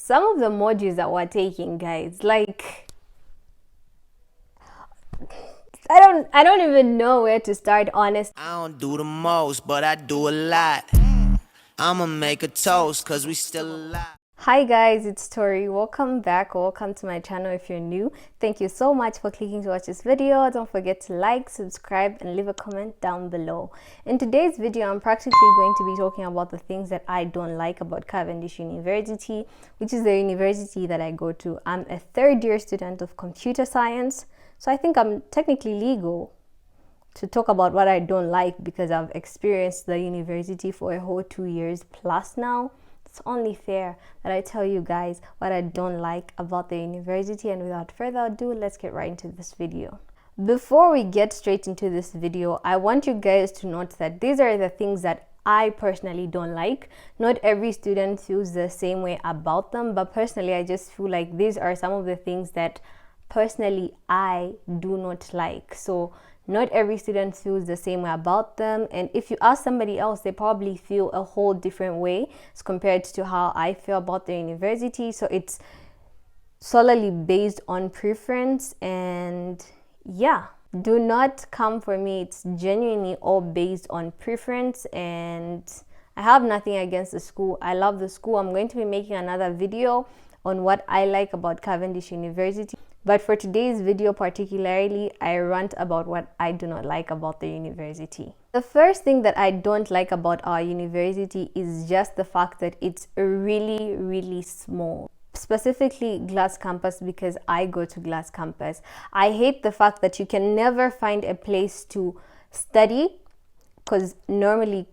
some of the modules that we're taking, guys, like I don't even know where to start, honest. I don't do the most, but I do a lot. I'ma make a toast, cause we still alive. Hi guys, it's Tori. Welcome back. Welcome to my channel if you're new. Thank you so much for clicking to watch this video. Don't forget to like, subscribe, and leave a comment down below. In today's video, I'm practically going to be talking about the things that I don't like about Cavendish University, which is the university that I go to. I'm a third-year student of computer science, so I think I'm technically legal to talk about what I don't like because I've experienced the university for a whole 2 years plus now. It's only fair that I tell you guys what I don't like about the university, and without further ado, let's get right into this video. Before we get straight into this video, I want you guys to note that these are the things that I personally don't like. Not every student feels the same way about them, but personally I just feel like these are some of the things that personally I do not like. So not every student feels the same way about them, and if you ask somebody else, they probably feel a whole different way as compared to how I feel about the university. So it's solely based on preference, and yeah, do not come for me. It's genuinely all based on preference, and I have nothing against the school. I love the school. I'm going to be making another video on what I like about Cavendish University. But for today's video particularly, I rant about what I do not like about the university. The first thing that I don't like about our university is just the fact that it's really, really small. Specifically Glass Campus, because I go to Glass Campus. I hate the fact that you can never find a place to study, because normally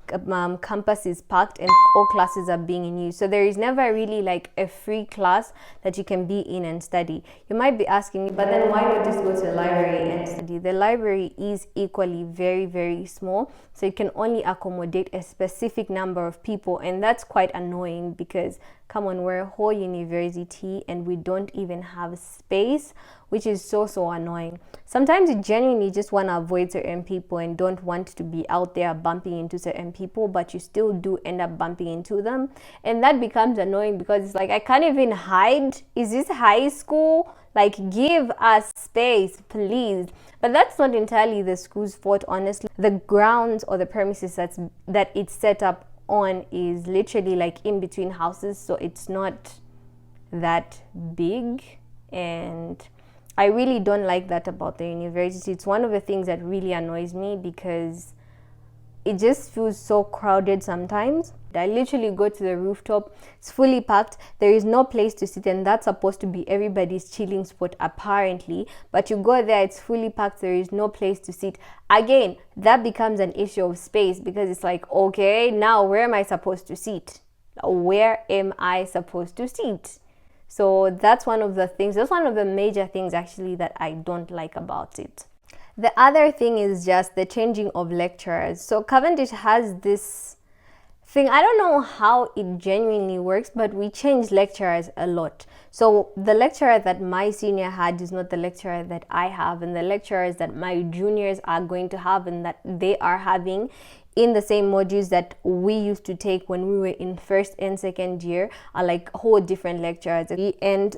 campus is packed and all classes are being used, so there is never really like a free class that you can be in and study. You might be asking me, but then why not just go to the library and study? The library is equally very, very small, so it can only accommodate a specific number of people, and that's quite annoying because come on, we're a whole university and we don't even have space, which is so annoying. Sometimes you genuinely just want to avoid certain people and don't want to be out there bumping into certain people, but you still do end up bumping into them, and that becomes annoying because it's like, I can't even hide. Is this high school? Like, give us space, please. But that's not entirely the school's fault, honestly. The grounds or the premises that it's set up on is literally like in between houses, so it's not that big, and I really don't like that about the university. It's one of the things that really annoys me because it just feels so crowded sometimes. I literally go to the rooftop, it's fully packed, there is no place to sit, and that's supposed to be everybody's chilling spot apparently, but you go there, it's fully packed, there is no place to sit. Again, that becomes an issue of space because it's like, okay, now where am I supposed to sit? Where am I supposed to sit? So that's one of the things, that's one of the major things actually that I don't like about it. The other thing is just the changing of lecturers. So Cavendish has this thing, I don't know how it genuinely works, but we change lecturers a lot. So the lecturer that my senior had is not the lecturer that I have, and the lecturers that my juniors are going to have and that they are having in the same modules that we used to take when we were in first and second year are like whole different lecturers, and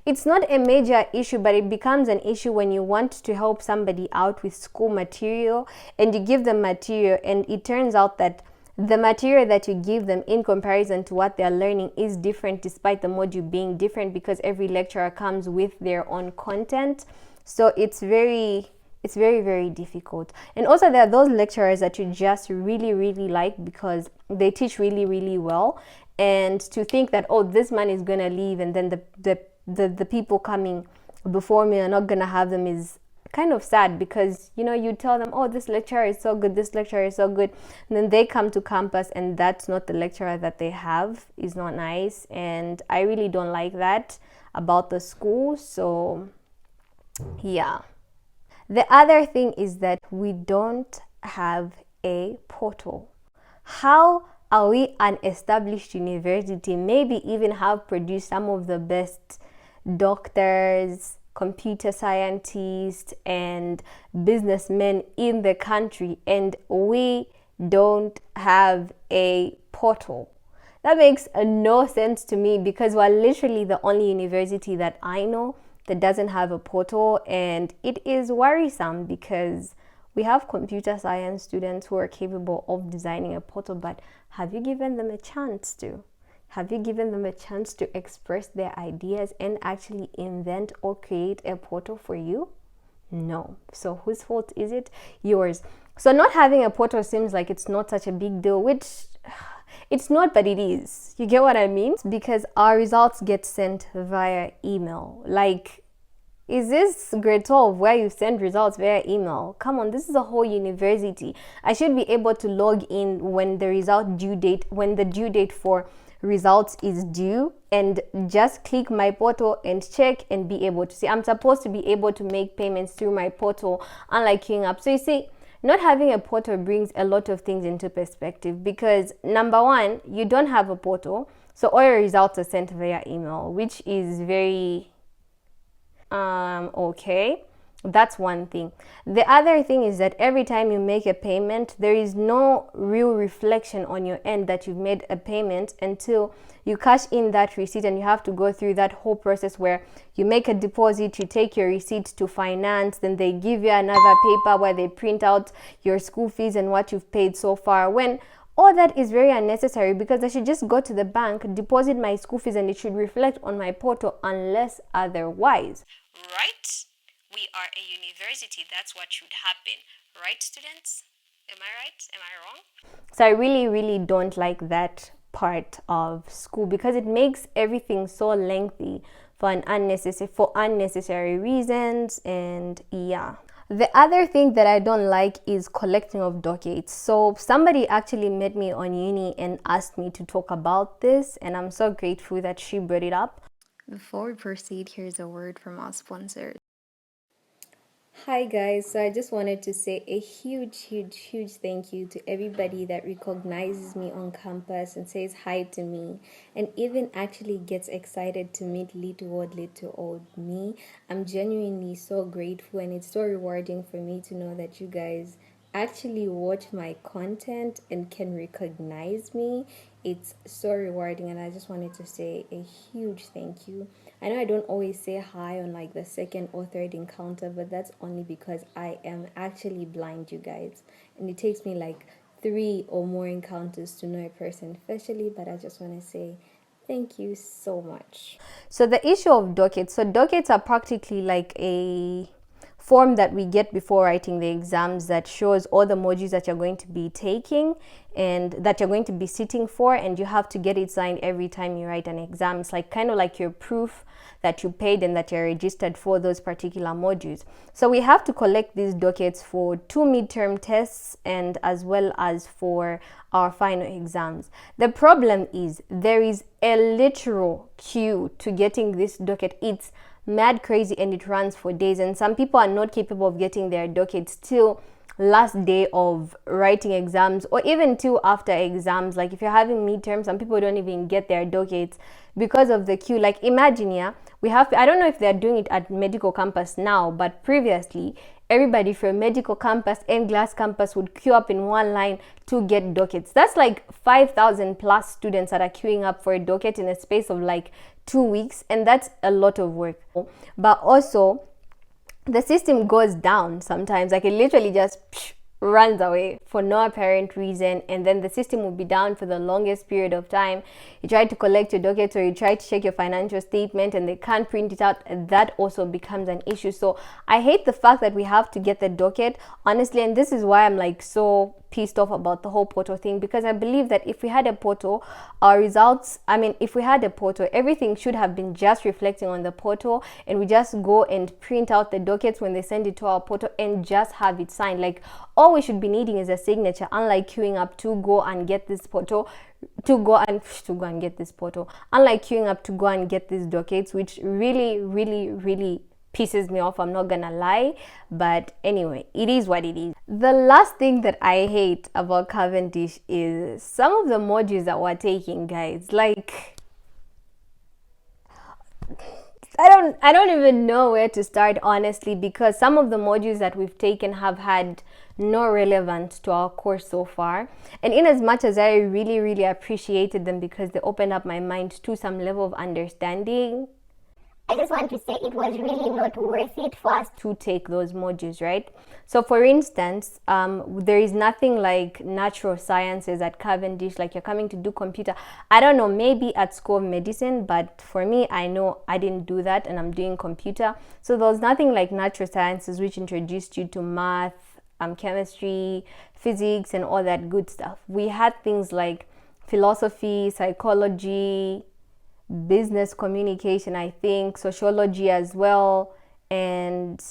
it's not a major issue, but it becomes an issue when you want to help somebody out with school material and you give them material, and it turns out that the material that you give them in comparison to what they're learning is different, despite the module being different, because every lecturer comes with their own content. So it's very difficult. And also there are those lecturers that you just really like because they teach really well, and to think that, oh, this man is gonna leave and then the people coming before me are not gonna have them is kind of sad, because you know, you tell them, oh, this lecturer is so good, this lecturer is so good, and then they come to campus and that's not the lecturer that they have. Is not nice, and I really don't like that about the school. So yeah. The other thing is that we don't have a portal. How are we an established university, maybe even have produced some of the best doctors, computer scientists, and businessmen in the country, and we don't have a portal? That makes no sense to me, because we're literally the only university that I know that doesn't have a portal, and it is worrisome because we have computer science students who are capable of designing a portal, but have you given them a chance to? Have you given them a chance to express their ideas and actually invent or create a portal for you? No. So whose fault is it? Yours. So not having a portal seems like it's not such a big deal, which it's not, but it is. You get what I mean? Because our results get sent via email. Like, is this grade 12 where you send results via email? Come on, this is a whole university. I should be able to log in when the due date for results is due, and just click my portal and check and be able to see. I'm supposed to be able to make payments through my portal, unlike queuing up. So you see, not having a portal brings a lot of things into perspective, because number one, you don't have a portal, so all your results are sent via email, which is very okay. That's one thing. The other thing is that every time you make a payment, there is no real reflection on your end that you've made a payment until you cash in that receipt, and you have to go through that whole process where you make a deposit, you take your receipt to finance, then they give you another paper where they print out your school fees and what you've paid so far, when all that is very unnecessary, because I should just go to the bank, deposit my school fees, and it should reflect on my portal unless otherwise. Right? We are a university. That's what should happen. Right, students? Am I right? Am I wrong? So I really, really don't like that part of school, because it makes everything so lengthy for unnecessary reasons. And yeah. The other thing that I don't like is collecting of dockets. So somebody actually met me on uni and asked me to talk about this, and I'm so grateful that she brought it up. Before we proceed, here's a word from our sponsors. Hi guys, so I just wanted to say a huge thank you to everybody that recognizes me on campus and says hi to me, and even actually gets excited to meet little old me. I'm genuinely so grateful, and it's so rewarding for me to know that you guys actually watch my content and can recognize me. It's so rewarding, and I just wanted to say a huge thank you. I know I don't always say hi on like the second or third encounter, but that's only because I am actually blind, you guys, and it takes me like 3 or more encounters to know a person officially. But I just want to say thank you so much. So the issue of dockets. So dockets are practically like a form that we get before writing the exams that shows all the modules that you're going to be taking and that you're going to be sitting for, and you have to get it signed every time you write an exam. It's like kind of like your proof that you paid and that you're registered for those particular modules. So we have to collect these dockets for 2 midterm tests and as well as for our final exams. The problem is there is a literal queue to getting this docket. It's mad crazy, and it runs for days, and some people are not capable of getting their dockets till last day of writing exams, or even till after exams. Like if you're having midterms, some people don't even get their dockets because of the queue. Like imagine, yeah, I don't know if they're doing it at medical campus now, but previously everybody from medical campus and glass campus would queue up in one line to get dockets. That's like 5,000 plus students that are queuing up for a docket in a space of like 2 weeks, and that's a lot of work. But also the system goes down sometimes, like it literally just runs away for no apparent reason, and then the system will be down for the longest period of time. You try to collect your docket, or you try to check your financial statement and they can't print it out, and that also becomes an issue. So I hate the fact that we have to get the docket, honestly, and this is why I'm like so pissed off about the whole portal thing, because I believe that if we had a portal, our results, if we had a portal, everything should have been just reflecting on the portal, and we just go and print out the dockets when they send it to our portal and just have it signed. Like all we should be needing is a signature, unlike queuing up to go and get this portal, unlike queuing up to go and get these dockets, which really pisses me off, I'm not gonna lie. But anyway, it is what it is. The last thing that I hate about Cavendish is some of the modules that we're taking, guys. Like I don't even know where to start, honestly, because some of the modules that we've taken have had not relevant to our course so far. And in as much as I really appreciated them because they opened up my mind to some level of understanding, I just want to say it was really not worth it for us to take those modules, right? So for instance, there is nothing like natural sciences at Cavendish, like you're coming to do computer. I don't know, maybe at School of Medicine, but for me, I know I didn't do that and I'm doing computer. So there was nothing like natural sciences which introduced you to math, chemistry, physics, and all that good stuff. We had things like philosophy, psychology, business communication, I think, sociology as well, and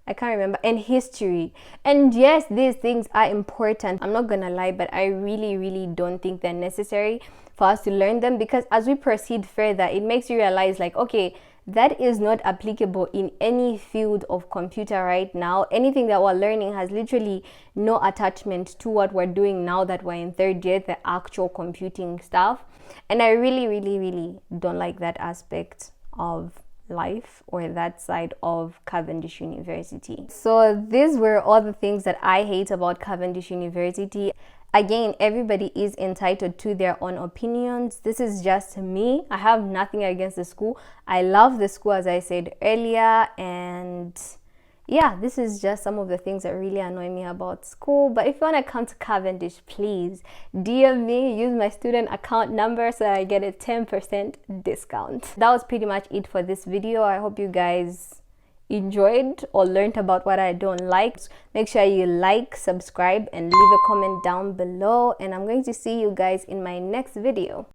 I can't remember, and history. And yes, these things are important, I'm not gonna lie, but I really don't think they're necessary for us to learn them, because as we proceed further, it makes you realize like, okay, that is not applicable in any field of computer right now. Anything that we're learning has literally no attachment to what we're doing now that we're in third year, the actual computing stuff. And I really don't like that aspect of life, or that side of Cavendish University. So these were all the things that I hate about Cavendish University. Again, everybody is entitled to their own opinions. This is just me. I have nothing against the school. I love the school, as I said earlier, and yeah, this is just some of the things that really annoy me about school. But if you want to come to Cavendish, please DM me, use my student account number so that I get a 10% discount. That was pretty much it for this video. I hope you guys enjoyed or learned about what I don't like. Make sure you like, subscribe, and leave a comment down below, and I'm going to see you guys in my next video.